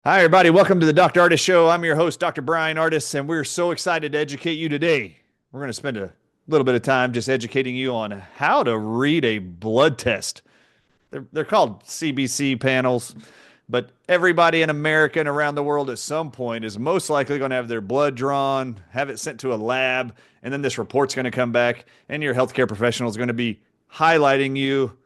Hi, everybody. Welcome to the Dr. Ardis Show. I'm your host, Dr. Brian Ardis, and we're so excited to educate you today. We're going to spend a little bit of time just educating you on how to read a blood test. They're called CBC panels, but everybody in America and around the world at some point is most likely going to have their blood drawn, have it sent to a lab, and then this report's going to come back, and your healthcare professional is going to be highlighting you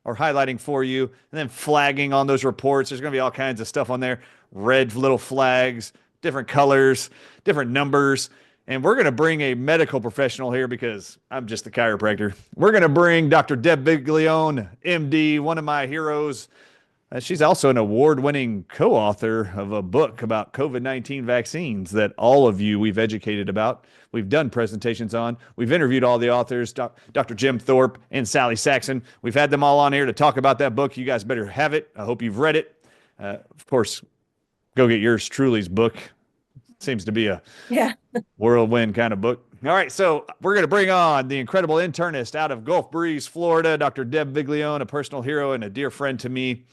or highlighting for you and then flagging on those reports. There's going to be all kinds of stuff on there, red little flags, different colors, different numbers. And we're going to bring a medical professional here because I'm just the chiropractor. We're going to bring Dr. Deb Viglione, MD, one of my heroes. She's also an award-winning co-author of a book about COVID-19 vaccines that all of you we've educated about. We've done presentations on. We've interviewed all the authors, Dr. Jim Thorpe and Sally Saxon. We've had them all on here to talk about that book. You guys better have it. I hope you've read it. Of course, go get yours truly's book. Seems to be a whirlwind kind of book. All right, so we're going to bring on the incredible internist out of Gulf Breeze, Florida, Dr. Deb Viglione, a personal hero and a dear friend to me,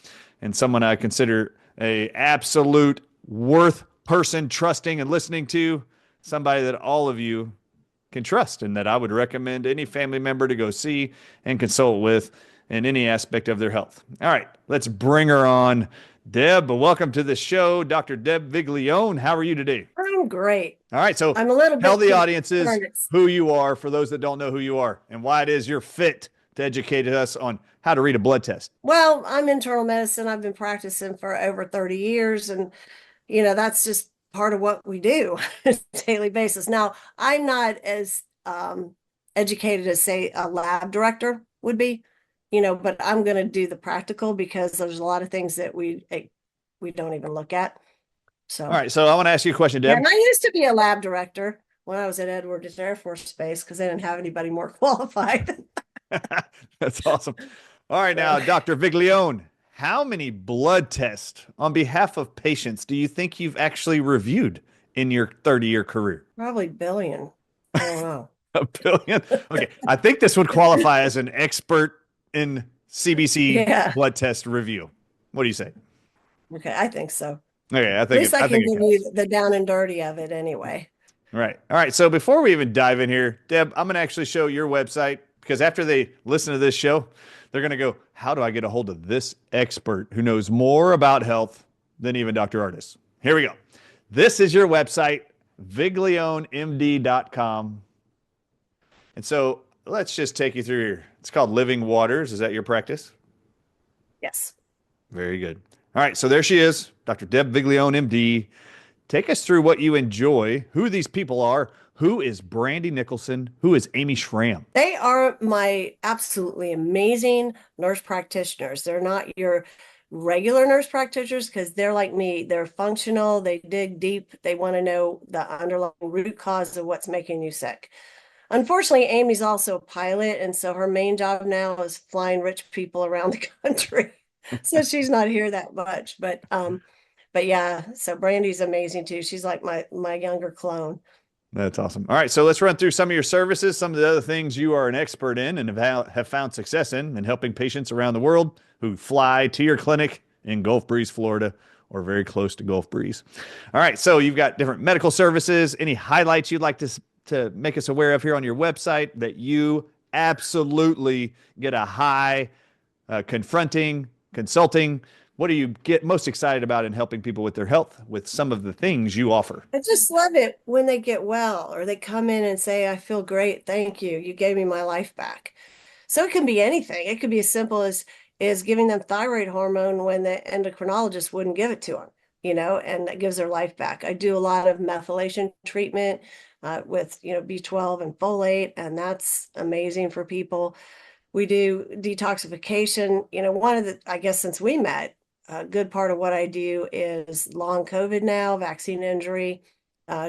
and someone I consider a absolute worth person trusting and listening to, somebody that all of you can trust and that I would recommend any family member to go see and consult with in any aspect of their health. All right, let's bring her on. Deb, welcome to the show. Dr. Deb Viglione, how are you today? I'm great. All right, so I'm a little tell bit the audiences concerned. who you are for those that don't know who you are and why it is you're fit to educate us on how to read a blood test. Well, I'm internal medicine. I've been practicing for over 30 years, and that's just part of what we do on a daily basis. Now, I'm not as educated as, say, a lab director would be, but I'm going to do the practical because there's a lot of things that we don't even look at. So, all right, so I want to ask you a question, Deb. and I used to be a lab director when I was at Edwards Air Force Base because they didn't have anybody more qualified. That's awesome. All right, now, Dr. Viglione, how many blood tests on behalf of patients do you think you've actually reviewed in your 30-year career? Probably billion. I don't know. A billion? Okay, I think this would qualify as an expert in CBC blood test review. What do you say? Okay, I think so. Okay, At least I can give you the down and dirty of it anyway. Right. All right. So before we even dive in here, Deb, I'm going to actually show your website because after they listen to this show, they're going to go, how do I get a hold of this expert who knows more about health than even Dr. Ardis? Here we go. This is your website, viglionemd.com. And so let's just take you through here. It's called Living Waters. Is that your practice? Yes. Very good. All right. So there she is, Dr. Deb Viglione, MD. Take us through what you enjoy, who these people are. Who is Brandy Nicholson? Who is Amy Schramm? They are my absolutely amazing nurse practitioners. They're not your regular nurse practitioners because they're like me. They're functional. They dig deep. They want to know the underlying root cause of what's making you sick. Unfortunately, Amy's also a pilot, and so her main job now is flying rich people around the country. So she's not here that much. But yeah, so Brandy's amazing too. She's like my younger clone. That's awesome. All right, so let's run through some of your services, some of the other things you are an expert in and have found success in helping patients around the world who fly to your clinic in Gulf Breeze, Florida, or very close to Gulf Breeze. All right, so you've got different medical services. Any highlights you'd like to make us aware of here on your website that you absolutely get a high confronting, consulting? What do you get most excited about in helping people with their health with some of the things you offer? I just love it when they get well or they come in and say, I feel great. Thank you. You gave me my life back. So it can be anything. It could be as simple as giving them thyroid hormone when the endocrinologist wouldn't give it to them, and that gives their life back. I do a lot of methylation treatment with, B12 and folate, and that's amazing for people. We do detoxification. One of the, I guess, since we met, a good part of what I do is long COVID now, vaccine injury,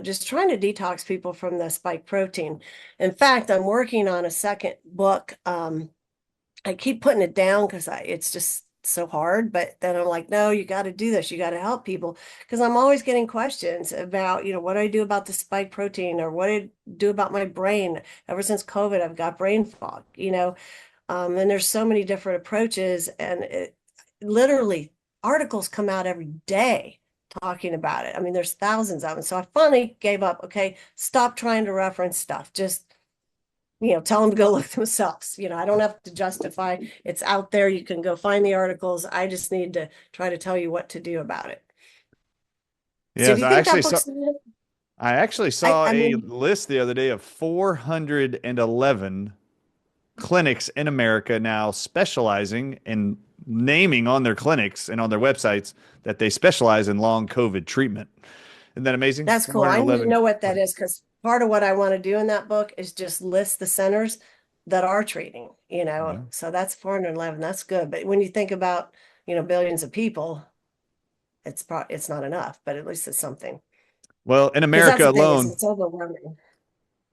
just trying to detox people from the spike protein. In fact, I'm working on a second book. I keep putting it down because it's just so hard, but then I'm like, no, you got to do this. You got to help people because I'm always getting questions about, what do I do about the spike protein or what do I do about my brain? Ever since COVID, I've got brain fog, and there's so many different approaches and literally articles come out every day talking about it. I mean, there's thousands of them. So I finally gave up. Okay, stop trying to reference stuff. Just, tell them to go look themselves. I don't have to justify. It's out there. You can go find the articles. I just need to try to tell you what to do about it. So Yes, do you think that book's good? I actually I, saw I a mean, list the other day of 411 clinics in America now specializing in naming on their clinics and on their websites that they specialize in long COVID treatment. Isn't that amazing? that's cool. I need to 411 know what that clinics. is because part of what I want to do in that book is just list the centers that are treating. Yeah. So that's 411. That's good. But when you think about, billions of people, it's not enough, but at least it's something. Well, in Because that's America the thing is alone, it's overwhelming.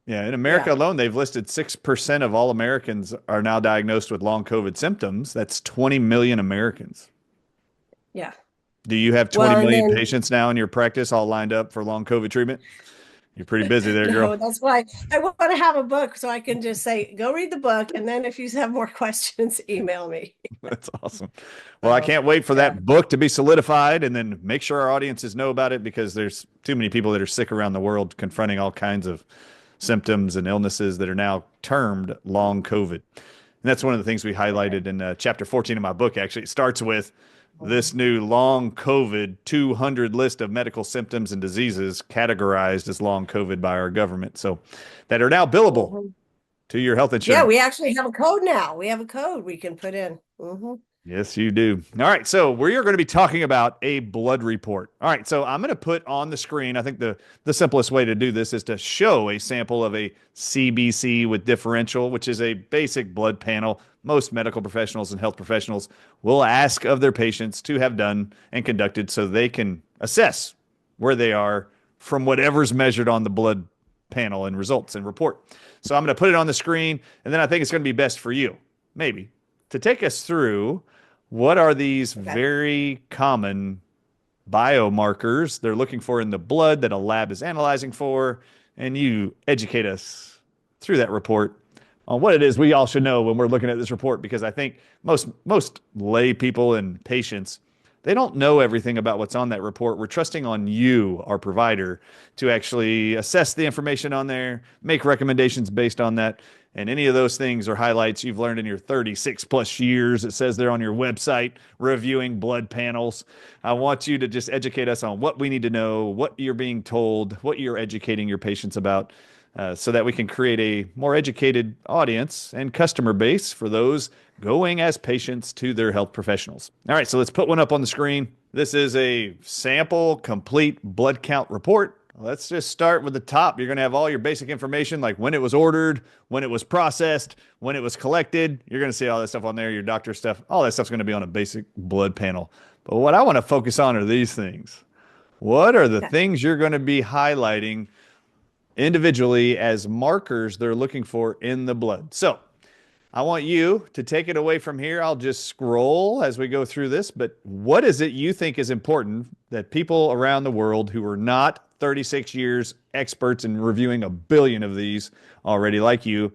yeah, in America Yeah. alone, they've listed 6% of all Americans are now diagnosed with long COVID symptoms. That's 20 million Americans. Yeah. Do you have 20 Well, and million then patients now in your practice all lined up for long COVID treatment? You're pretty busy there, girl. no, that's why I want to have a book so I can just say, go read the book. And then if you have more questions, email me. That's awesome. Well, I So, can't wait for yeah. that book to be solidified and then make sure our audiences know about it because there's too many people that are sick around the world confronting all kinds of symptoms and illnesses that are now termed long COVID. And that's one of the things we Okay. highlighted in chapter 14 of my book. Actually, it starts with this new long COVID 200 list of medical symptoms and diseases categorized as long COVID by our government. So that are now billable Mhm. to your health Yeah, insurance. we actually have a code now. We have a code we can put in. Yes, you do. All right. So we are going to be talking about a blood report. All right. So I'm going to put on the screen. I think the simplest way to do this is to show a sample of a CBC with differential, which is a basic blood panel. Most medical professionals and health professionals will ask of their patients to have done and conducted so they can assess where they are from whatever's measured on the blood panel and results and report. So I'm going to put it on the screen, and then I think it's going to be best for you, maybe, to take us through what are these Okay. very common biomarkers they're looking for in the blood that a lab is analyzing for, and you educate us through that report on what it is we all should know when we're looking at this report because I think most lay people and patients they don't know everything about what's on that report. We're trusting on you, our provider, to actually assess the information on there, make recommendations based on that. And any of those things or highlights you've learned in your 36 plus years, it says there on your website, reviewing blood panels. I want you to just educate us on what we need to know, what you're being told, what you're educating your patients about, so that we can create a more educated audience and customer base for those going as patients to their health professionals. All right, so let's put one up on the screen. This is a sample complete blood count report. Let's just start with the top. You're going to have all your basic information like when it was ordered, when it was processed, when it was collected. You're going to see all that stuff on there, your doctor stuff. All that stuff's going to be on a basic blood panel. But what I want to focus on are these things. What are the Okay. things you're going to be highlighting individually as markers they're looking for in the blood? So I want you to take it away from here. I'll just scroll as we go through this, but what is it you think is important that people around the world who are not 36 years experts in reviewing a billion of these already like you,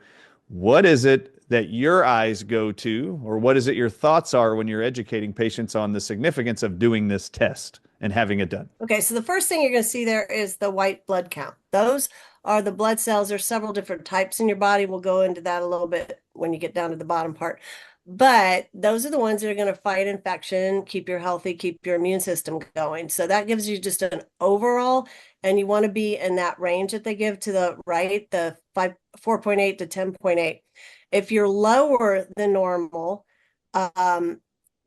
what is it that your eyes go to, or what is it your thoughts are when you're educating patients on the significance of doing this test and having it done? Okay, so the first thing you're going to see there is the white blood count. Those are the blood cells. There's several different types in your body. We'll go into that a little bit when you get down to the bottom part. But those are the ones that are going to fight infection, keep you healthy, keep your immune system going. So that gives you just an overall, and you want to be in that range that they give to the right, the 4.8 to 10.8. If you're lower than normal, um,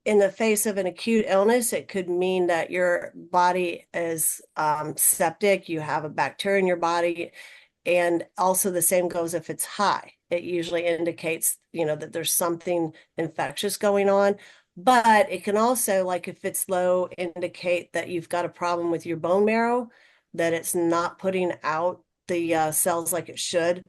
in the face of an acute illness, it could mean that your body is septic, you have a bacteria in your body, and also the same goes if it's high. It usually indicates, that there's something infectious going on. But it can also, like if it's low, indicate that you've got a problem with your bone marrow, that it's not putting out the cells like it should.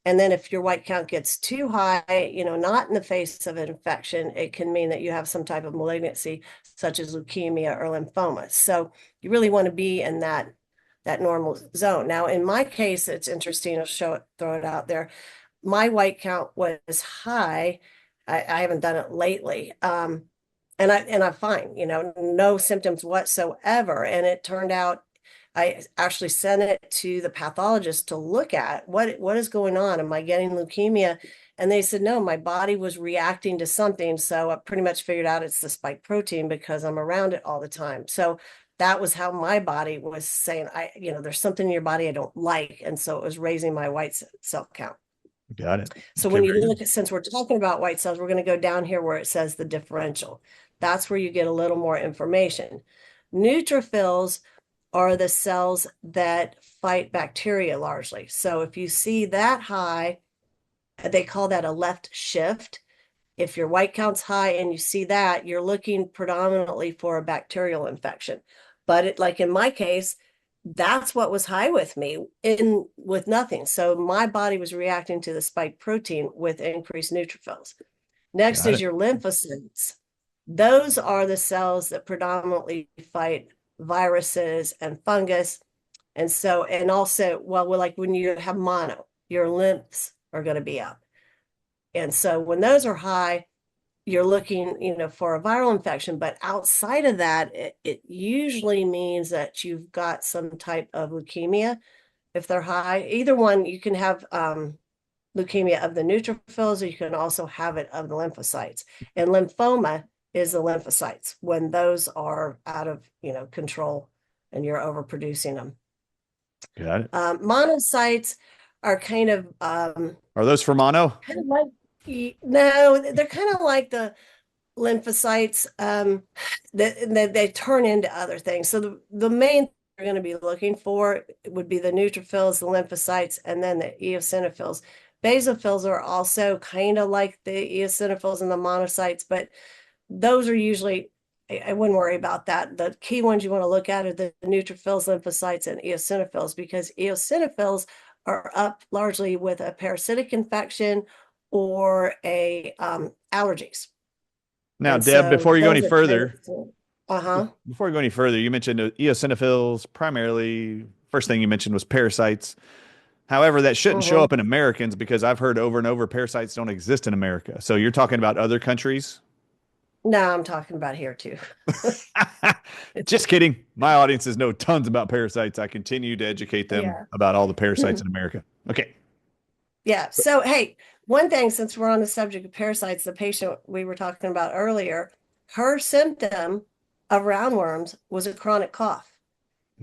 And then if your white count gets too high, not in the face of an infection, it can mean that you have some type of malignancy, such as leukemia or lymphoma. So you really want to be in that normal zone. Now, in my case, it's interesting. Throw it out there. My white count was high. I haven't done it lately. And I'm fine, no symptoms whatsoever. And it turned out I actually sent it to the pathologist to look at what is going on. Am I getting leukemia? And they said, no, my body was reacting to something. So I pretty much figured out it's the spike protein because I'm around it all the time. So that was how my body was saying, there's something in your body I don't like. And so it was raising my white cell count. Got it. So Okay, when you very look good. at, since we're talking about white cells, we're going to go down here where it says the differential. That's where you get a little more information. Neutrophils are the cells that fight bacteria largely. So if you see that high, they call that a left shift. If your white count's high and you see that, you're looking predominantly for a bacterial infection. But like in my case, that's what was high with me with nothing. So my body was reacting to the spike protein with increased neutrophils. Next Got is it. your lymphocytes. Those are the cells that predominantly fight viruses and fungus. And also, well, like when you have mono, your lymphs are going to be up. And so when those are high, you're looking, for a viral infection. But outside of that, it usually means that you've got some type of leukemia. If they're high, either one, you can have leukemia of the neutrophils, or you can also have it of the lymphocytes. And lymphoma is the lymphocytes when those are out of, control and you're overproducing them. Got it. Monocytes are Are those for mono? kind of like, no, they're kind of like the lymphocytes. They turn into other things. So the main thing you're going to be looking for would be the neutrophils, the lymphocytes, and then the eosinophils. Basophils are also kind of like the eosinophils and the monocytes, but those are usually, I wouldn't worry about that. The key ones you want to look at are the neutrophils, lymphocytes, and eosinophils, because eosinophils are up largely with a parasitic infection or a allergies. Now, And Deb, so before you go any those are kind further, of, uh-huh. before we go any further, you mentioned eosinophils primarily. First thing you mentioned was parasites. However, that shouldn't show Mm-hmm. up in Americans because I've heard over and over parasites don't exist in America. So you're talking about other countries? No, I'm talking about here too. Just kidding. My audiences know tons about parasites. I continue to educate them Yeah. about all the parasites in America. Okay. Yeah. So, hey, one thing, since we're on the subject of parasites, the patient we were talking about earlier, her symptom of roundworms was a chronic cough.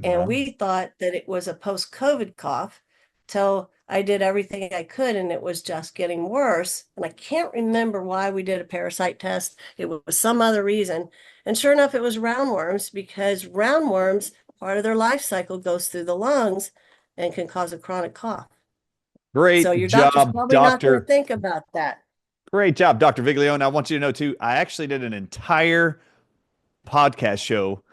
And Wow. we thought that it was a post-COVID cough till I did everything I could and it was just getting worse. And I can't remember why we did a parasite test. It was some other reason. And sure enough, it was roundworms, because roundworms, part of their life cycle goes through the lungs and can cause a chronic cough. So Great your doctor's job, probably not going to Doctor. think about that. Great job, Dr. Viglione. I want you to know, too, I actually did an entire podcast show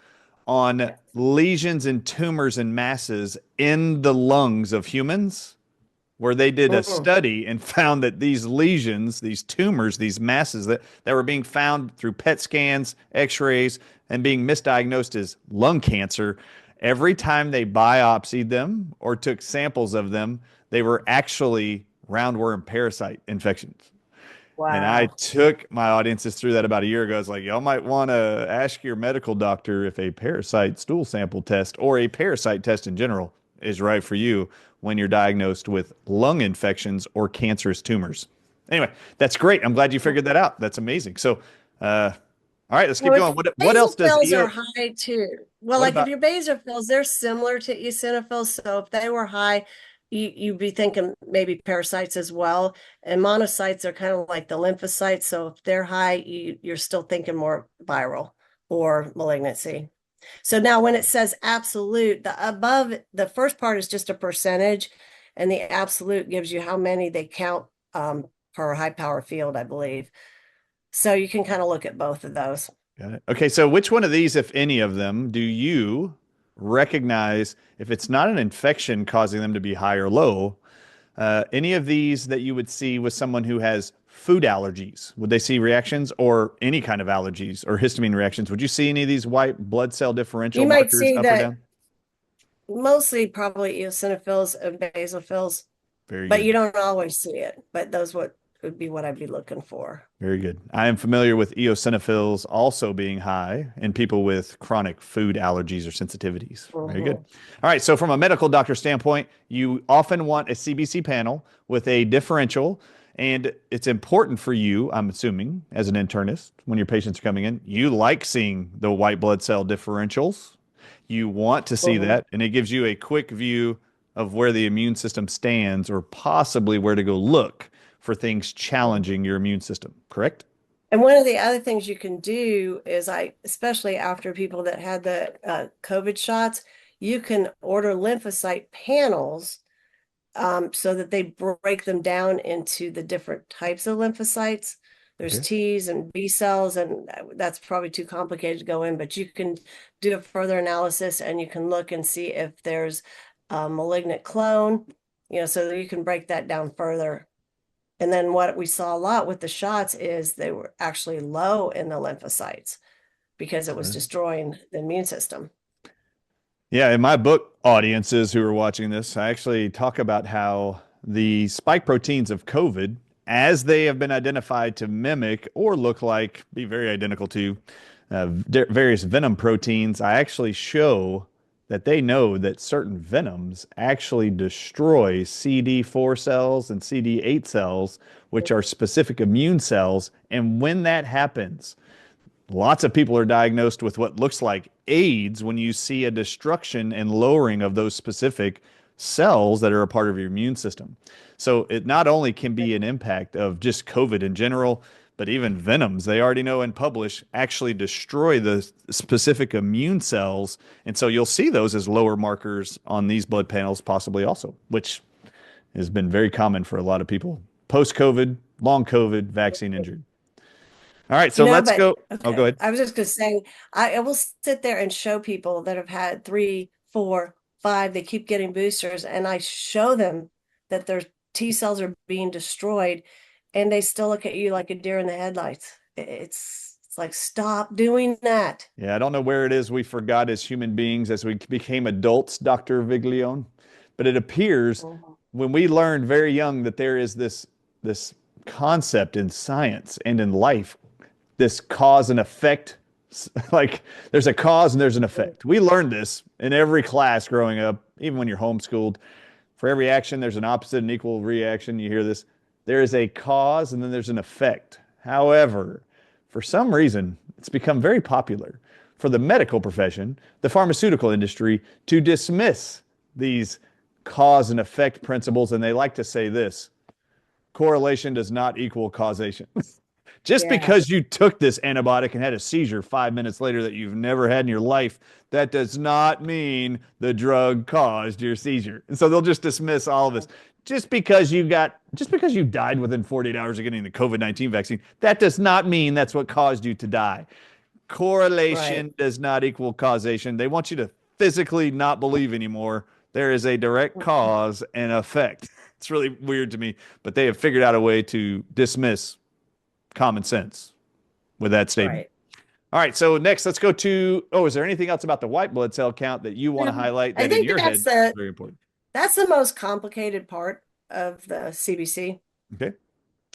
on Yeah. lesions and tumors and masses in the lungs of humans, where they did a Mm-hmm. study and found that these lesions, these tumors, these masses that were being found through PET scans, x-rays, and being misdiagnosed as lung cancer, every time they biopsied them or took samples of them, they were actually roundworm parasite infections. And I Wow. took my audiences through that about a year ago. I was like, y'all might want to ask your medical doctor if a parasite stool sample test or a parasite test in general is right for you when you're diagnosed with lung infections or cancerous tumors. Anyway, that's great. I'm glad you figured that out. That's amazing. So, all right, let's keep Well, going. What else does basophils are EO? high too. Well, What like if about? your basophils, they're similar to eosinophils. So if they were high, you'd be thinking maybe parasites as well. And monocytes are kind of like the lymphocytes. So if they're high, you're still thinking more viral or malignancy. So now when it says absolute, the above, the first part is just a percentage, and the absolute gives you how many they count per high power field, I believe. So you can kind of look at both of those. Got it. Okay, so which one of these, if any of them, do you recognize if it's not an infection causing them to be high or low? Any of these that you would see with someone who has food allergies, would they see reactions or any kind of allergies or histamine reactions? Would you see any of these white blood cell differential You might markers see up or that down? mostly probably eosinophils and basophils, Very but you good. don't always see it. But those what would be what I'd be looking for. Very good. I am familiar with eosinophils also being high in people with chronic food allergies or sensitivities. Very good. Mhm. All right. So, from a medical doctor standpoint, you often want a CBC panel with a differential. And it's important for you, I'm assuming, as an internist, when your patients are coming in, you like seeing the white blood cell differentials. You want to see Mhm. that, and it gives you a quick view of where the immune system stands or possibly where to go look for things Mhm. challenging your immune system, correct? And one of the other things you can do is especially after people that had the COVID shots, you can order lymphocyte panels so that they break them down into the different types of lymphocytes. There's Okay. T's and B cells, and that's probably too complicated to go in, but you can do a further analysis and you can look and see if there's a malignant clone, so that you can break that down further. And then what we saw a lot with the shots is they were actually low in the lymphocytes because it was destroying the immune system. Yeah, in my book audiences who are watching this, I actually talk about how the spike proteins of COVID, as they have been identified to mimic or look like, be very identical to various venom proteins, I actually show that they know that certain venoms actually destroy CD4 cells and CD8 cells, which are specific immune cells. And when that happens, lots of people are diagnosed with what looks like AIDS when you see a destruction and lowering of those specific cells that are a part of your immune system. So it not only can be an impact of just COVID in general, but even venoms, they already know and publish, actually destroy the specific immune cells. And so you'll see those as lower markers on these blood panels, possibly also, which has been very common for a lot of people post COVID, long COVID, vaccine injured. All right, so let's But go. Oh, go okay, ahead. I was just gonna say, I will sit there and show people that have had three, four, five, they keep getting boosters, and I show them that their T cells are being destroyed, and they still look at you like a deer in the headlights. It's like, stop doing that. Yeah, I don't know where it is we forgot as human beings as we became adults, Dr. Viglione, but it appears Mhm. when we learned very young that there is this concept in science and in life, this cause and effect. Like there's a cause and there's an effect. We learned this in every class growing up, even when you're homeschooled. For every action, there's an opposite and equal reaction. You hear this. There is a cause and then there's an effect. However, for some reason, it's become very popular for the medical profession, the pharmaceutical industry, to dismiss these cause and effect principles. And they like to say this: correlation does not equal causation. Just Yeah, because you took this antibiotic and had a seizure 5 minutes later that you've never had in your life, that does not mean the drug caused your seizure. And so they'll just dismiss all of this. Just because you died within 48 hours of getting the COVID-19 vaccine, that does not mean that's what caused you to die. right. Correlation does not equal causation. They want you to physically not believe anymore. There is a direct cause and effect. It's really weird to me, but they have figured out a way to dismiss common sense with that statement. Right. All right, so next let's go to, oh, is there anything else about the white blood cell count that you want to highlight I that in think your that's head is the very important? that's the most complicated part of the CBC. Okay.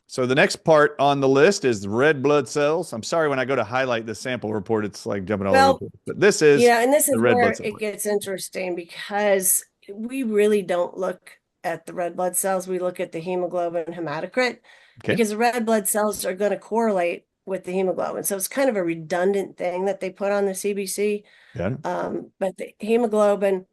So the next part on the list is red blood cells. I'm sorry when I go to highlight the sample report, it's like jumping all over the Well, place. But this is and this the is red blood where cell it part. gets interesting because we really don't look at the red blood cells. We look at the hemoglobin hematocrit Okay. because the red blood cells are going to correlate with the hemoglobin. So it's kind of a redundant thing that they put on the CBC. Yeah. But the hemoglobin,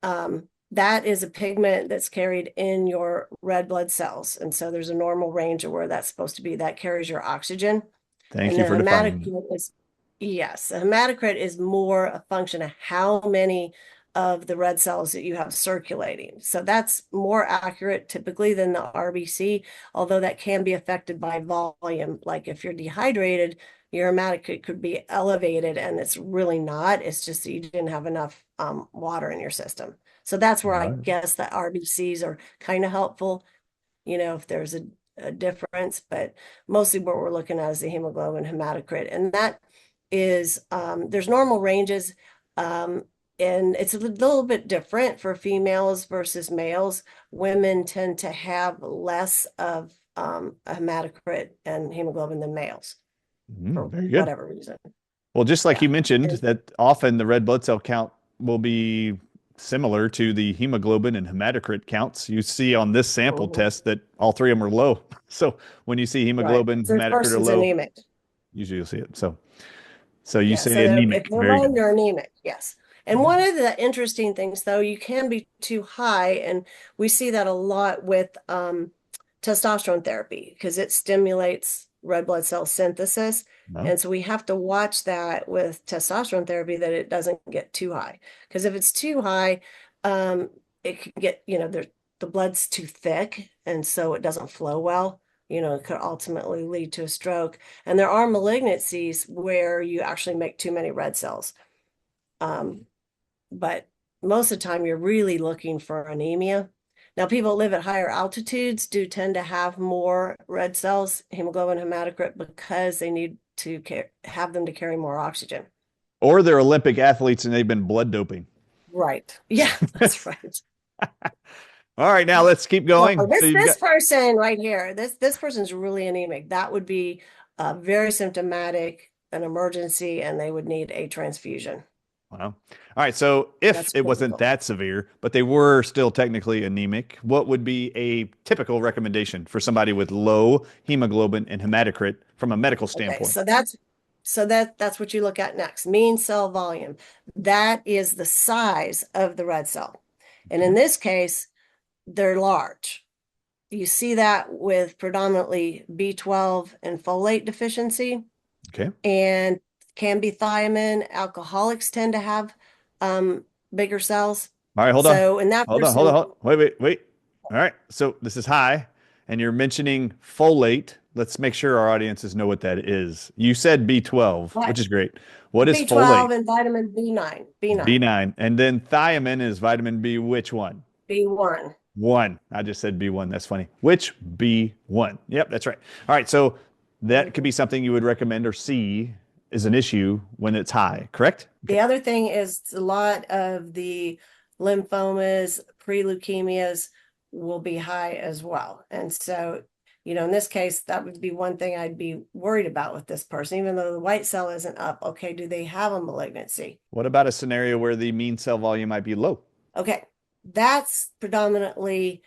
that is a pigment that's carried in your red blood cells. And so there's a normal range of where that's supposed to be. That carries your oxygen. Thank And you the for defining that. hematocrit is, yes, the hematocrit is more a function of how many of the red cells that you have circulating. So that's more accurate typically than the RBC, although that can be affected by volume. Like if you're dehydrated, your hematocrit could be elevated and it's really not. It's just that you didn't have enough water in your system. So that's where All I right. guess the RBCs are kind of helpful, if there's a difference, but mostly what we're looking at is the hemoglobin hematocrit. And that is, there's normal ranges. and it's a little bit different for females versus males. Women tend to have less of a hematocrit and hemoglobin than males for Very good. whatever reason. Well, just like Yeah. you mentioned, that often the red blood cell count will be similar to the hemoglobin and hematocrit counts. You see on this sample Mhm. test that all three of them are low. So when you see Right. hemoglobin, So this hematocrit are person's low, anemic. usually you'll see it. So you Yeah. say So if anemic. they're Very low, good. they're anemic. Yes. And one of the interesting things, though, you can be too high, and we see that a lot with testosterone therapy because it stimulates red blood cell synthesis. No. And so we have to watch that with testosterone therapy that it doesn't get too high. Because if it's too high, um, it can get, the blood's too thick, and so it doesn't flow well. It could ultimately lead to a stroke. And there are malignancies where you actually make too many red cells. But most of the time, you're really looking for anemia. Now, people that live at higher altitudes do tend to have more red cells, hemoglobin, hematocrit, because they need to have them to carry more oxygen. Or they're Olympic athletes and they've been blood doping. Right. Yeah, that's right. All right, now let's keep No, going. So you've this got, person right here, this person's really anemic. That would be very symptomatic, an emergency, and they would need a transfusion. wow. All right. So if That's it wasn't critical. that severe, but they were still technically anemic, what would be a typical recommendation for somebody with low hemoglobin and hematocrit from a medical Okay, standpoint? so that's what you look at next. Mean cell volume. That is the size of the red cell. And Okay. in this case, they're large. You see that with predominantly B12 and folate deficiency, Okay. and can be thiamine. Alcoholics tend to have bigger cells. All right. Hold on. So in that Hold on. Hold on. person, Hold on. Wait. All right. So this is high, and you're mentioning folate. Let's make sure our audiences know what that is. You said B12, which what? is great. What is B12 folate? and vitamin B9, B9, B9. And then thiamine is vitamin B, which one? B1. One. I just said B1. That's funny. Which B1? Yep, that's right. All right. So that could be something you would recommend or see is an issue when it's high, correct? Okay. The other thing is a lot of the lymphomas, pre-leukemias will be high as well. And so, in this case, that would be one thing I'd be worried about with this person, even though the white cell isn't up. Okay, do they have a malignancy? What about a scenario where the mean cell volume might be low? Okay, that's predominantly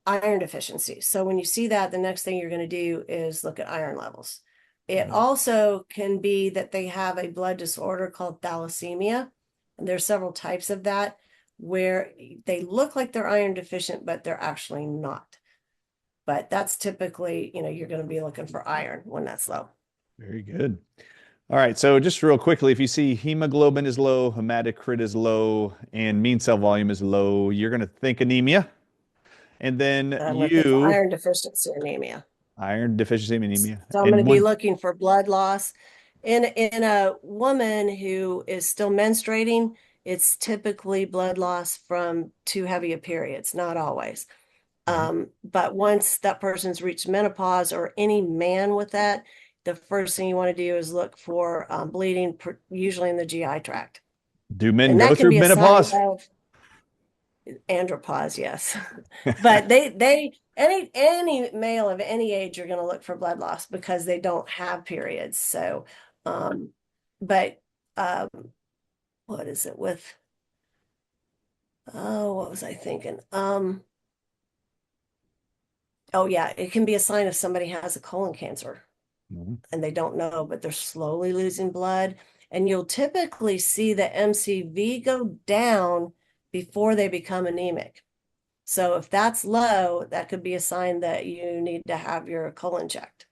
iron deficiency. So when you see that, the next thing you're going to do is look at iron levels. It Right. also can be that they have a blood disorder called thalassemia. And there's several types of that where they look like they're iron deficient, but they're actually not. But that's typically, you're going to be looking for iron when that's low. Very good. All right. So just real quickly, if you see hemoglobin is low, hematocrit is low, and mean cell volume is low, you're going to think anemia. And then I'm going to think you, iron deficiency anemia. iron deficiency anemia. So I'm going And to be one, looking for blood loss. In a woman who is still menstruating, it's typically blood loss from too heavy of periods, not always. But once that person's reached menopause, or any man with that, the first thing you want to do is look for bleeding, usually in the GI tract. do men And go that can through be a sign menopause? of andropause, yes. But any male of any age, you're going to look for blood loss because they don't have periods. So, um, but um, what is it with? Oh, what was I thinking? Oh yeah, it can be a sign if somebody has a colon cancer Mhm. and they don't know, but they're slowly losing blood. And you'll typically see the MCV go down before they become anemic. So if that's low, that could be a sign that you need to have your colon checked.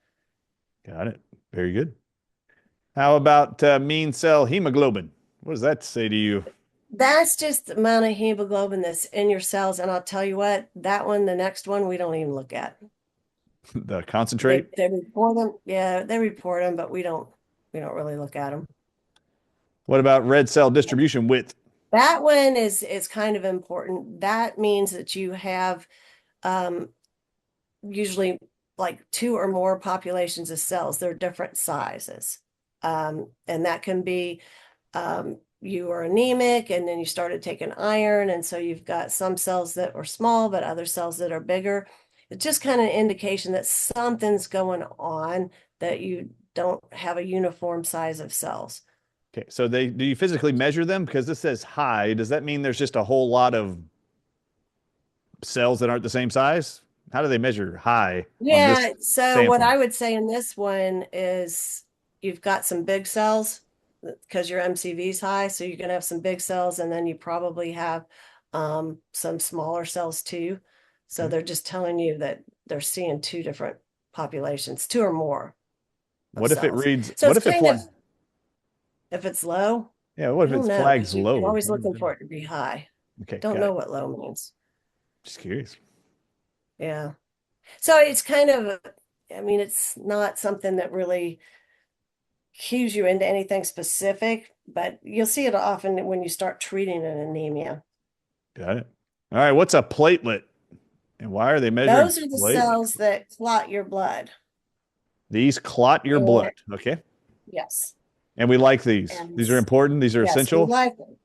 Got it. Very good. How about mean cell hemoglobin? What does that say to you? That's just the amount of hemoglobin that's in your cells. And I'll tell you what, that one, the next one, we don't even look at. The They concentrate? they report them. Yeah, they report them, but we don't really look at them. What about red cell distribution width? That one is kind of important. That means that you have um usually like two or more populations of cells. They're different sizes. And that can be you are anemic, and then you started taking iron, and so you've got some cells that are small, but other cells that are bigger. It's just kind of an indication that something's going on, that you don't have a uniform size of cells. Okay. So do you physically measure them? Because this says high. Does that mean there's just a whole lot of cells that aren't the same size? How do they measure high on this Yeah, so what sample? I would say in this one is you've got some big cells because your MCV is high, so you're going to have some big cells, and then you probably have some smaller cells too. So Okay. they're just telling you that they're seeing two different populations, two or more of What if it cells. reads, So what it's if it kind of, flags? if it's low, Yeah, what I if don't it's know, flags because you're low? always What does it looking do? for it to be high. Okay, Don't got know it. what low means. Just curious. Yeah. So it's kind of, I mean, it's not something that really cues you into anything specific, but you'll see it often when you start treating an anemia. Got it. All right, what's a platelet? And why are they measuring Those are the platelets? cells that clot your blood. These clot your And blood. Okay. yes, And we like these. and These are important. These are yes, we essential. like them.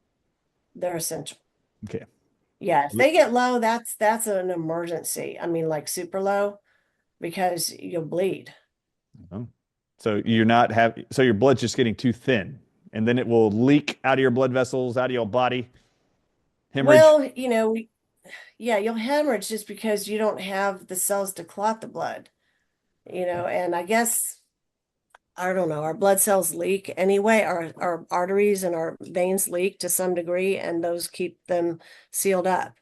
They're essential. Okay. Yeah, if they get low, that's an emergency. I mean, like super low, because you'll bleed. Oh. So you're not have so your blood's just getting too thin, and then it will leak out of your blood vessels, out of your body, hemorrhage. Well, yeah, you'll hemorrhage just because you don't have the cells to clot the blood, and I guess I don't know, our blood cells leak anyway, our arteries and our veins leak to some degree, and those keep them sealed up.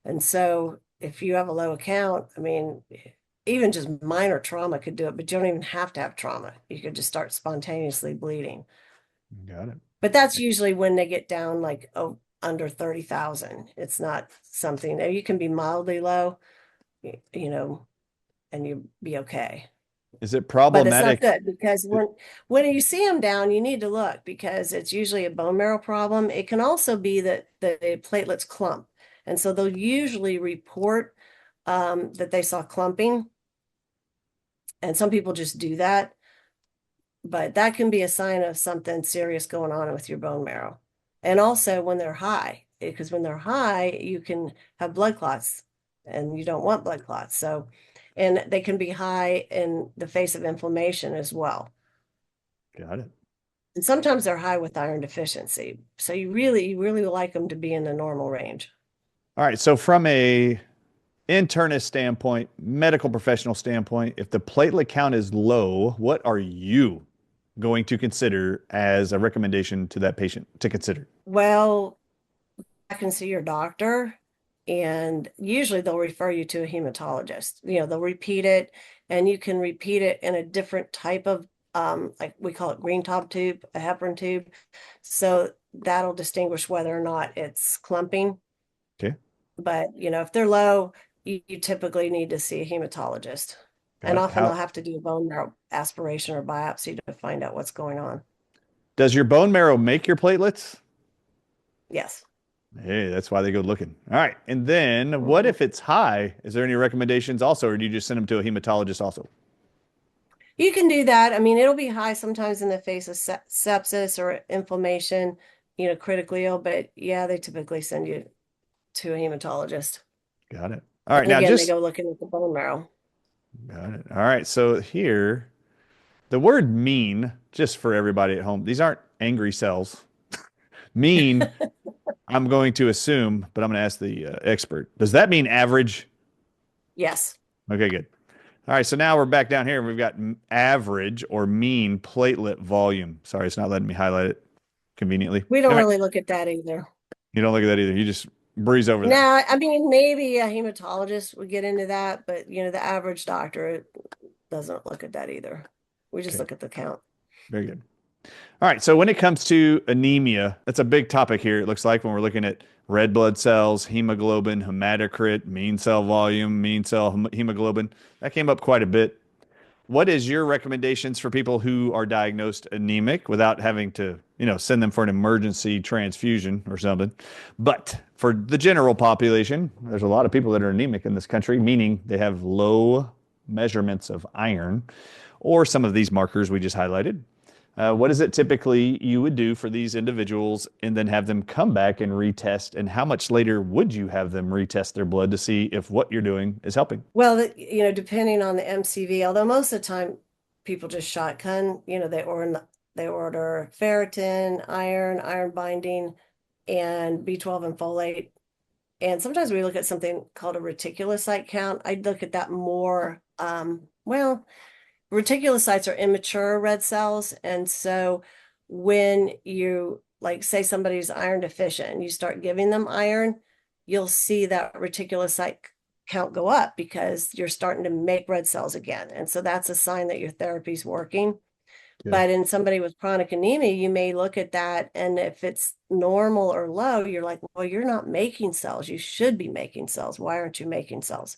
And so if you have a low count, I mean, even just minor trauma could do it, but you don't even have to have trauma. You could just start spontaneously bleeding. Got it. But that's usually when they get down like, oh, under 30,000. It's not something, you can be mildly low, you know, and you be okay. Is it But it's not problematic? good, because when you see them down, you need to look, because it's usually a bone marrow problem. It can also be that the platelets clump. And so they'll usually report that they saw clumping. And some people just do that. But that can be a sign of something serious going on with your bone marrow. And also when they're high, because when they're high, you can have blood clots, and you don't want blood clots. So, and they can be high in the face of inflammation as well. Got it. And sometimes they're high with iron deficiency. So you really like them to be in the normal range. All right. So from a internist standpoint, medical professional standpoint, if the platelet count is low, what are you going to consider as a recommendation to that patient to consider? Well, I can see your doctor, and usually they'll refer you to a hematologist. They'll repeat it, and you can repeat it in a different type of, like we call it green top tube, a heparin tube. So that'll distinguish whether or not it's clumping. Okay. But, if they're low, you typically need to see a hematologist. Got And it. often they'll How have to do a bone marrow aspiration or biopsy to find out what's going on. does your bone marrow make your platelets? Yes. Hey, that's why they go looking. All right. And then what Mhm. if it's high? Is there any recommendations also, or do you just send them to a hematologist also? You can do that. I mean, it'll be high sometimes in the face of sepsis or inflammation, critically ill, but yeah, they typically send you to a hematologist. Got it. All right. And Now again, they just go looking at the bone marrow. got it. All right. So here, the word mean, just for everybody at home, these aren't angry cells. Mean, I'm going to assume, but I'm going to ask the expert. Does that mean average? Yes. Okay, good. All right, so now we're back down here and we've got average or mean platelet volume. Sorry, it's not letting me highlight it conveniently. We don't All right, really look at that either. you don't look at that either. You just breeze over that. Now, I mean, maybe a hematologist would get into that, but the average doctor doesn't look at that either. We just Okay, look at the count. very good. All right, so when it comes to anemia, that's a big topic here, it looks like, when we're looking at red blood cells, hemoglobin, hematocrit, mean cell volume, mean cell hemoglobin. That came up quite a bit. What is your recommendations for people who are diagnosed anemic without having to, send them for an emergency transfusion or something? But for the general population, there's a lot of people that are anemic in this country, meaning they have low measurements of iron or some of these markers we just highlighted. What is it typically you would do for these individuals and then have them come back and retest? And how much later would you have them retest their blood to see if what you're doing is helping? Well, depending on the MCV, although most of the time people just shotgun, they order ferritin, iron binding, and B12 and folate. And sometimes we look at something called a reticulocyte count. I'd look at that more. Well, reticulocytes are immature red cells. And so when you, like, say somebody's iron deficient and you start giving them iron, you'll see that reticulocyte count go up because you're starting to make red cells again. And so that's a sign that your therapy's working. Yeah. But in somebody with chronic anemia, you may look at that, and if it's normal or low, you're like, well, you're not making cells. You should be making cells. Why aren't you making cells?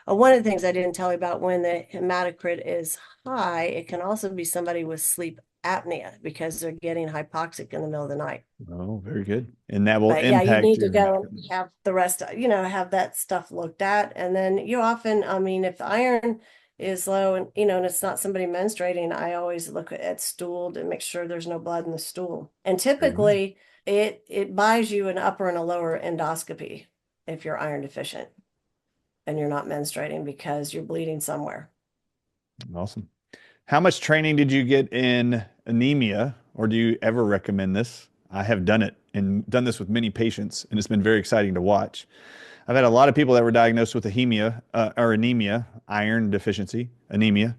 One of the things I didn't tell you about, when the hematocrit is high, it can also be somebody with sleep apnea because they're getting hypoxic in the middle of the night. Oh, very good. And that will But yeah, you impact need to your go hematocrit. have the rest, have that stuff looked at. And then you often, I mean, if the iron is low and it's not somebody menstruating, I always look at stool to make sure there's no blood in the stool. And Very good. typically it buys you an upper and a lower endoscopy if you're iron deficient and you're not menstruating because you're bleeding somewhere. Awesome. How much training did you get in anemia, or do you ever recommend this? I have done it and done this with many patients, and it's been very exciting to watch. I've had a lot of people that were diagnosed with anemia, iron deficiency, anemia,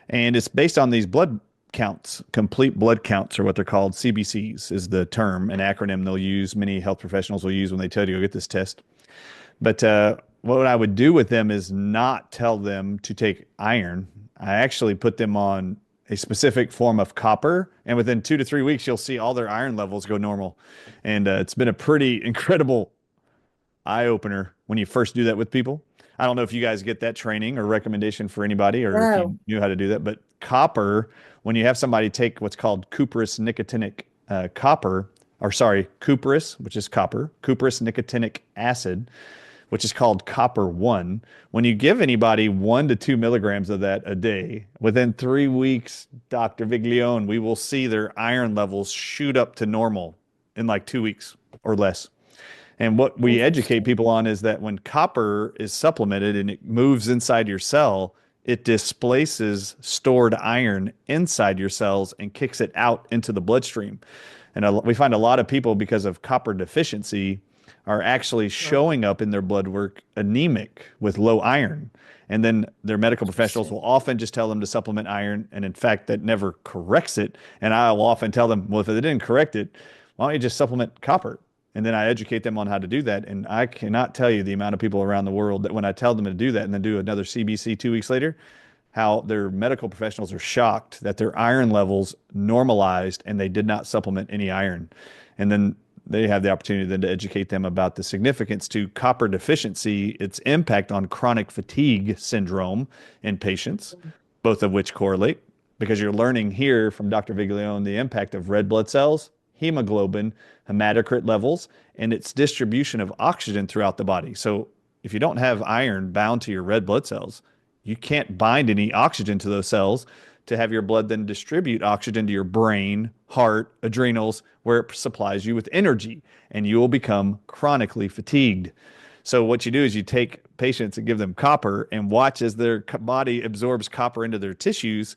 and it's based on these blood counts. Complete blood counts are what they're called. CBCs is the term, an acronym they'll use. Many health professionals will use when they tell you to go get this test. But what I would do with them is not tell them to take iron. I actually put them on a specific form of copper, and within 2 to 3 weeks, you'll see all their iron levels go normal. And it's been a pretty incredible eye opener when you first do that with people. I don't know if you guys get that training or recommendation for anybody, or if you No. knew how to do that, but copper, when you have somebody take what's called cuprous nicotinic copper, or sorry, cuprous, which is copper, cuprous nicotinic acid, which is called copper 1. When you give anybody 1 to 2 milligrams of that a day, within 3 weeks, Dr. Viglione, we will see their iron levels shoot up to normal in like 2 weeks or less. And what we educate Interesting. people on is that when copper is supplemented and it moves inside your cell, it displaces stored iron inside your cells and kicks it out into the bloodstream. And we find a lot of people, because of copper deficiency, are actually showing up in their blood work anemic with low iron. And then their medical professionals Interesting. will often just tell them to supplement iron. And in fact, that never corrects it. And I will often tell them, well, if it didn't correct it, why don't you just supplement copper? And then I educate them on how to do that. And I cannot tell you the amount of people around the world that when I tell them to do that and then do another CBC 2 weeks later, how their medical professionals are shocked that their iron levels normalized and they did not supplement any iron. And then they have the opportunity then to educate them about the significance to copper deficiency, its impact on chronic fatigue syndrome in patients, both of which correlate, because you're learning here from Dr. Viglione the impact of red blood cells, hemoglobin, hematocrit levels, and its distribution of oxygen throughout the body. So if you don't have iron bound to your red blood cells, you can't bind any oxygen to those cells to have your blood then distribute oxygen to your brain, heart, adrenals, where it supplies you with energy, and you will become chronically fatigued. So what you do is you take patients and give them copper and watch as their body absorbs copper into their tissues.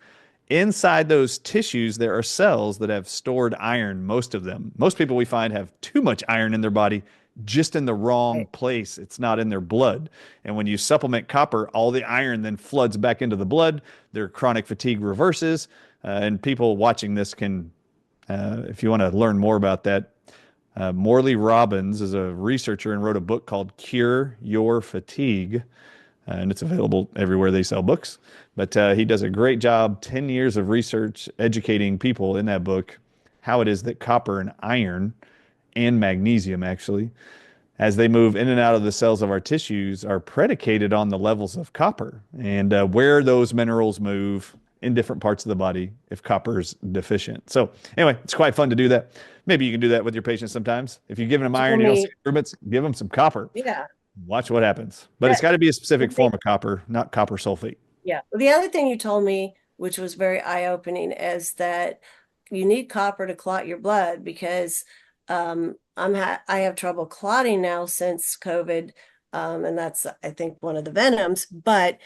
Inside those tissues, there are cells that have stored iron, most of them. Most people we find have too much iron in their body, just in the wrong Right. place. It's not in their blood. And when you supplement copper, all the iron then floods back into the blood. Their chronic fatigue reverses. And people watching this can, if you want to learn more about that, Morley Robbins is a researcher and wrote a book called Cure Your Fatigue, and it's available everywhere they sell books. But he does a great job, 10 years of research educating people in that book how it is that copper and iron and magnesium actually, as they move in and out of the cells of our tissues, are predicated on the levels of copper and where those minerals move in different parts of the body if copper is deficient. So anyway, it's quite fun to do that. Maybe you can do that with your patients sometimes. If you're giving them Told iron, you don't see me, improvements, give them some copper. yeah. Watch what happens. But it's That, got to be a specific the thing, form of copper, not copper sulfate. yeah. The other thing you told me, which was very eye-opening, is that you need copper to clot your blood because I have trouble clotting now since COVID, and that's I think one of the venoms. But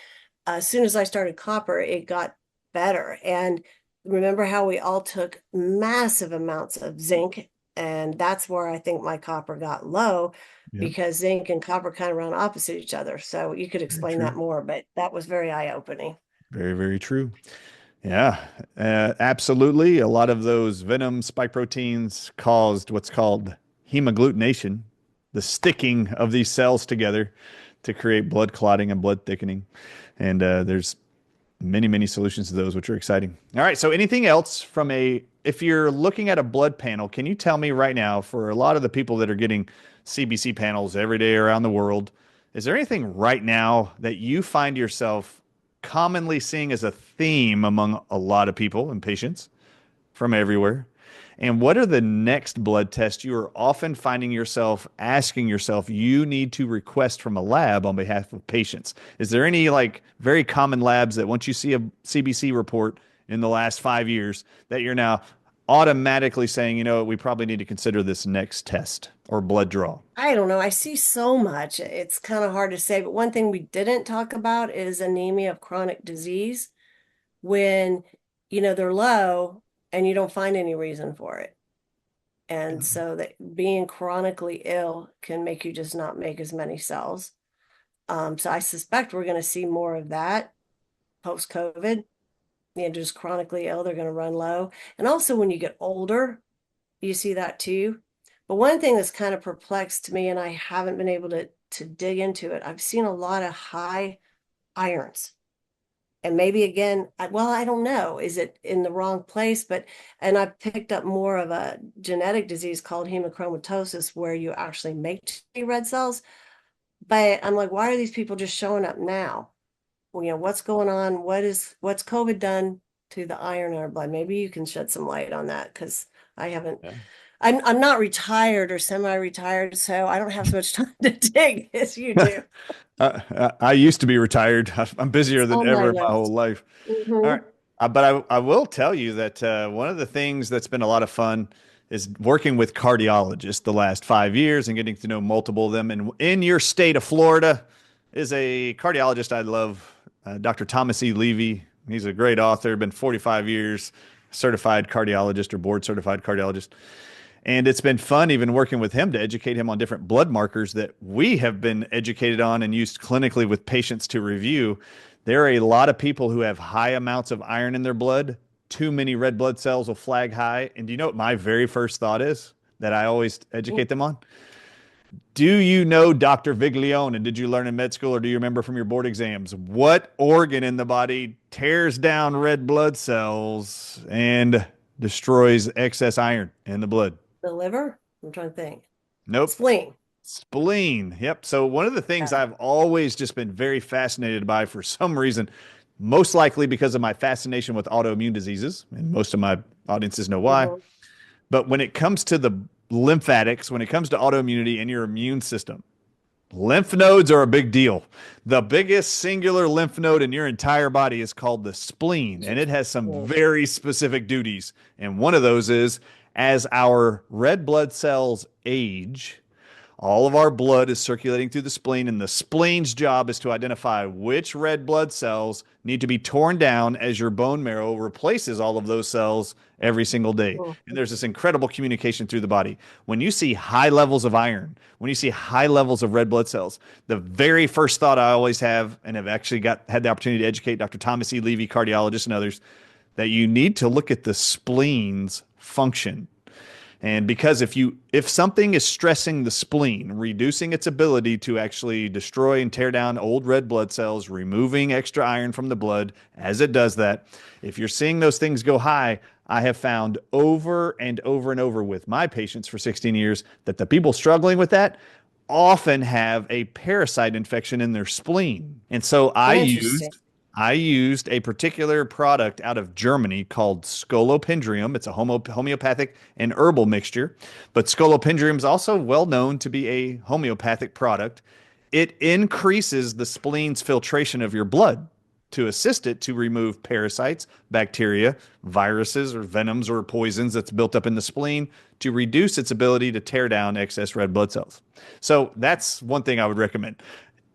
as soon as I started copper, it got better. And remember how we all took massive amounts of zinc, and that's where I think my copper got low Yep. because zinc and copper kind of run opposite each other. So you could Very explain true. that more, but that was very eye-opening. Very, very true. Yeah, absolutely. A lot of those venom spike proteins caused what's called hemagglutination, the sticking of these cells together to create blood clotting and blood thickening. And there's many, many solutions to those, which are exciting. All right. So, anything else from if you're looking at a blood panel, can you tell me right now, for a lot of the people that are getting CBC panels every day around the world, is there anything right now that you find yourself commonly seeing as a theme among a lot of people and patients from everywhere? And what are the next blood tests you are often finding yourself asking yourself you need to request from a lab on behalf of patients? Is there any like very common labs that once you see a CBC report in the last 5 years that you're now automatically saying, we probably need to consider this next test or blood draw? I don't know. I see so much. It's kind of hard to say, but one thing we didn't talk about is anemia of chronic disease when, they're low and you don't find any reason for it. And so that being chronically ill can make you just not make as many cells. So I suspect we're going to see more of that post-COVID. Just chronically ill, they're going to run low. And also when you get older, you see that too. But one thing that's kind of perplexed me, and I haven't been able to dig into it, I've seen a lot of high irons. And maybe again, I don't know, is it in the wrong place? And I've picked up more of a genetic disease called hemochromatosis where you actually make red cells. But I'm like, why are these people just showing up now? Well, what's going on? What's COVID done to the iron in our blood? Maybe you can shed some light on that because I haven't. Yeah. I'm not retired or semi-retired, so I don't have so much time to dig as you do. I used to be retired. I'm busier It's than on my ever in my whole list. life. All right. Hmm. But I will tell you that one of the things that's been a lot of fun is working with cardiologists the last 5 years and getting to know multiple of them. And in your state of Florida is a cardiologist I love, Dr. Thomas E. Levy. He's a great author, been 45 years, certified cardiologist or board certified cardiologist. And it's been fun even working with him to educate him on different blood markers that we have been educated on and used clinically with patients to review. There are a lot of people who have high amounts of iron in their blood. Too many red blood cells will flag high. And do you know what my very first thought is that I always educate them on? Do you know Dr. Viglione? And did you learn in med school or do you remember from your board exams? What organ in the body tears down red blood cells and destroys excess iron in the blood? The liver? I'm trying to think. Nope. Spleen. Spleen. Yep. So one of the things Yeah. I've always just been very fascinated by for some reason, most likely because of my fascination with autoimmune diseases, and most of my audiences know why. Hmm. But when it comes to the lymphatics, when it comes to autoimmunity and your immune system, lymph nodes are a big deal. The biggest singular lymph node in your entire body is called the spleen, and it has some very specific duties. And one of those is as our red blood cells age, all of our blood is circulating through the spleen, and the spleen's job is to identify which red blood cells need to be torn down as your bone marrow replaces all of those cells every single day. And there's this incredible communication through the body. When you see high levels of iron, when you see high levels of red blood cells, the very first thought I always have, and have actually had the opportunity to educate Dr. Thomas E. Levy, cardiologist, and others, that you need to look at the spleen's function. And because if something is stressing the spleen, reducing its ability to actually destroy and tear down old red blood cells, removing extra iron from the blood, as it does that, if you're seeing those things go high, I have found over and over and over with my patients for 16 years that the people struggling with that often have a parasite infection in their spleen. And so Interesting. I used a particular product out of Germany called Scolopendrium. It's a homeopathic and herbal mixture, but Scolopendrium is also well known to be a homeopathic product. It increases the spleen's filtration of your blood. to assist it to remove parasites, bacteria, viruses, or venoms or poisons that's built up in the spleen to reduce its ability to tear down excess red blood cells. So that's one thing I would recommend.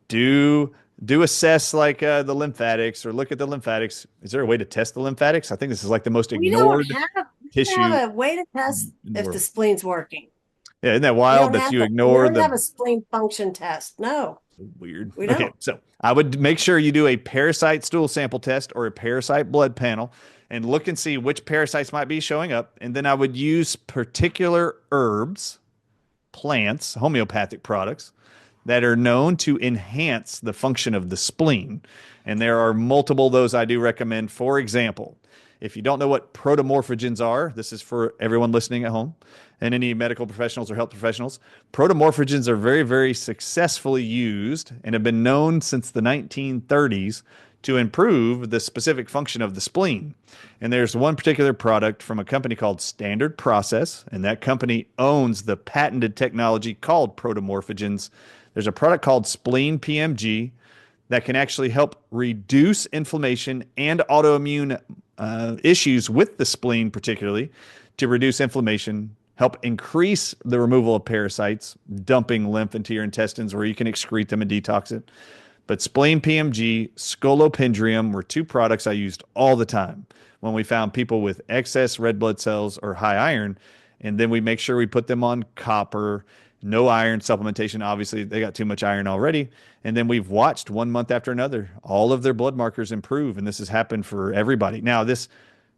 Do assess like the lymphatics or look at the lymphatics. Is there a way to test the lymphatics? I think this is like the most ignored we don't tissue have a way to test in the if the world. spleen's working. Yeah, isn't that We wild don't that have you that. We ignore don't the have a spleen function test. No, weird? we Okay, don't. so I would make sure you do a parasite stool sample test or a parasite blood panel and look and see which parasites might be showing up. And then I would use particular herbs, plants, homeopathic products that are known to enhance the function of the spleen. And there are multiple of those I do recommend. For example, if you don't know what protomorphogens are, this is for everyone listening at home and any medical professionals or health professionals. Protomorphogens are very, very successfully used and have been known since the 1930s to improve the specific function of the spleen. And there's one particular product from a company called Standard Process, and that company owns the patented technology called protomorphogens. There's a product called Spleen PMG that can actually help reduce inflammation and autoimmune issues with the spleen, particularly to reduce inflammation, help increase the removal of parasites, dumping lymph into your intestines where you can excrete them and detox it. But Spleen PMG, Scolopendrium were two products I used all the time when we found people with excess red blood cells or high iron. And then we make sure we put them on copper, no iron supplementation. Obviously, they got too much iron already. And then we've watched 1 month after another, all of their blood markers improve. And this has happened for everybody. Now,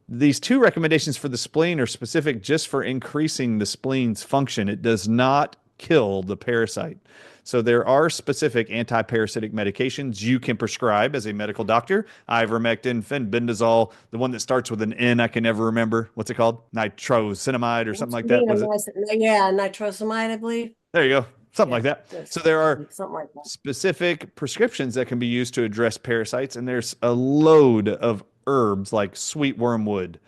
these two recommendations for the spleen are specific just for increasing the spleen's function. It does not kill the parasite. So there are specific anti-parasitic medications you can prescribe as a medical doctor. Ivermectin, fenbendazole, the one that starts with an N I can never remember. What's it called? Nitrosinamide or something like that. Was it? Yeah, nitrosamide, I believe. There you go. Something Yeah, like that. yes, So there are something like that. specific prescriptions that can be used to address parasites, and there's a load of herbs like sweet wormwood,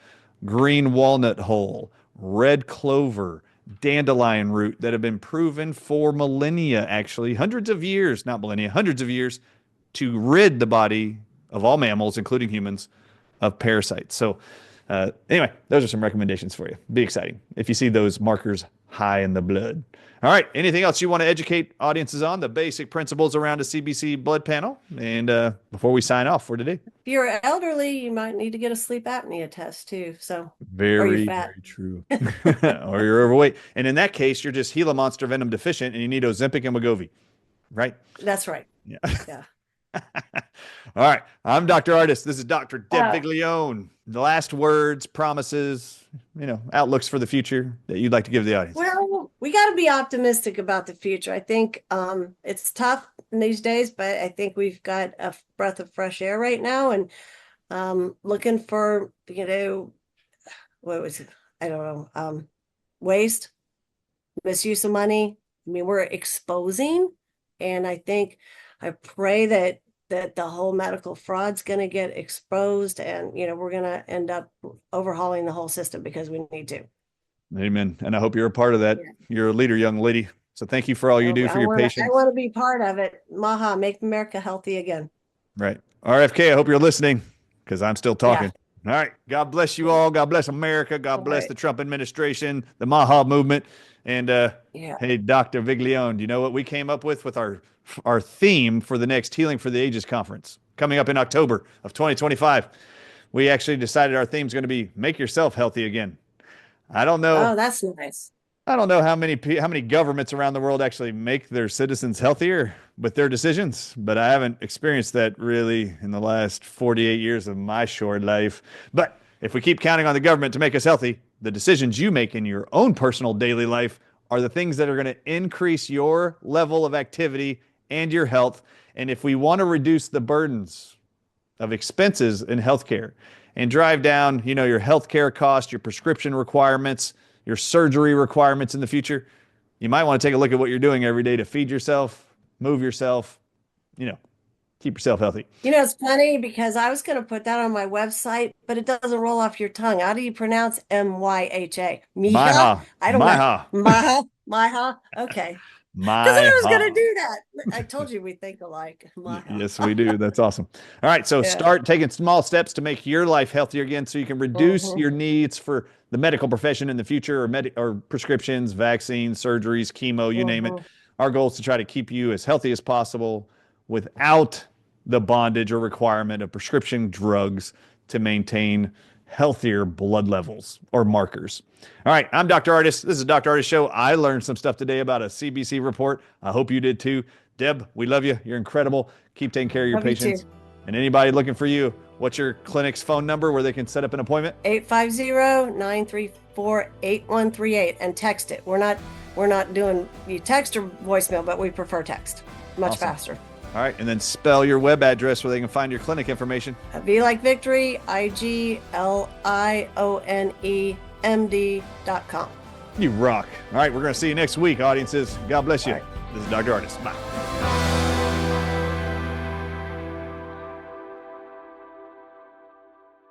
green walnut hull, red clover, dandelion root that have been proven for millennia, actually, hundreds of years, not millennia, hundreds of years, to rid the body of all mammals, including humans, of parasites. So, anyway, those are some recommendations for you. Be exciting if you see those markers high in the blood. All right. Anything else you want to educate audiences on? The basic principles around a CBC blood panel. And before we sign off for today. If you're elderly, you might need to get a sleep apnea test too. So, are you Very, fat? very true. Or you're overweight. And in that case, you're just Gila monster venom deficient and you need Ozempic and Wegovy, right? That's right. Yeah. Yeah. All right. I'm Dr. Ardis. This is Dr. Deb Uh, Viglione. The last words, promises, outlooks for the future that you'd like to give the audience. Well, we got to be optimistic about the future. I think it's tough in these days, but I think we've got a breath of fresh air right now, and looking for what was it? I don't know, waste, misuse of money. I mean, we're exposing, and I pray that the whole medical fraud's going to get exposed, and we're going to end up overhauling the whole system because we need to. Amen. And I hope you're a part of that. Yeah. You're a leader, young lady. So thank you for all you do for your I patients. want to be part of it. Maha, make America healthy again. Right. RFK, I hope you're listening because I'm still talking. Yeah. All right. God bless you all. God bless America. God bless the Trump administration, the Maha movement. And hey, Dr. Viglione, do you know what we came up with our theme for the next Healing for the Ages conference coming up in October of 2025? We actually decided our theme is going to be Make Yourself Healthy Again. I don't know. Oh, that's nice. I don't know how many governments around the world actually make their citizens healthier with their decisions, but I haven't experienced that really in the last 48 years of my short life. But if we keep counting on the government to make us healthy, the decisions you make in your own personal daily life are the things that are going to increase your level of activity and your health. And if we want to reduce the burdens of expenses in healthcare and drive down, your healthcare costs, your prescription requirements, your surgery requirements in the future, you might want to take a look at what you're doing every day to feed yourself, move yourself, keep yourself healthy. It's funny because I was going to put that on my website, but it doesn't roll off your tongue. How do you pronounce MYHA? Myha. I don't know. Myha. Okay. Because My I was going ha. to do that. I told you we think alike. Yes, we do. That's awesome. All right. So Yeah. start taking small steps to make your life healthier again so you can reduce Mhm. your needs for the medical profession in the future or prescriptions, vaccines, surgeries, chemo, you name it. Mhm. Our goal is to try to keep you as healthy as possible without the bondage or requirement of prescription drugs to maintain healthier blood levels or markers. All right, I'm Dr. Ardis. This is Dr. Ardis Show. I learned some stuff today about a CBC report. I hope you did too. Deb, we love you. You're incredible. Keep taking care of your Love you patients. too. And anybody looking for you, what's your clinic's phone number where they can set up an appointment? 850-934-8138 and text it. We're not doing you text or voicemail, but we prefer text. Much Awesome. faster. All right, and then spell your web address where they can find your clinic information. V like victory, IGLIONEMD.com. You rock. All right, we're going to see you next week, audiences. God bless you. All right. This is Dr. Ardis. Bye.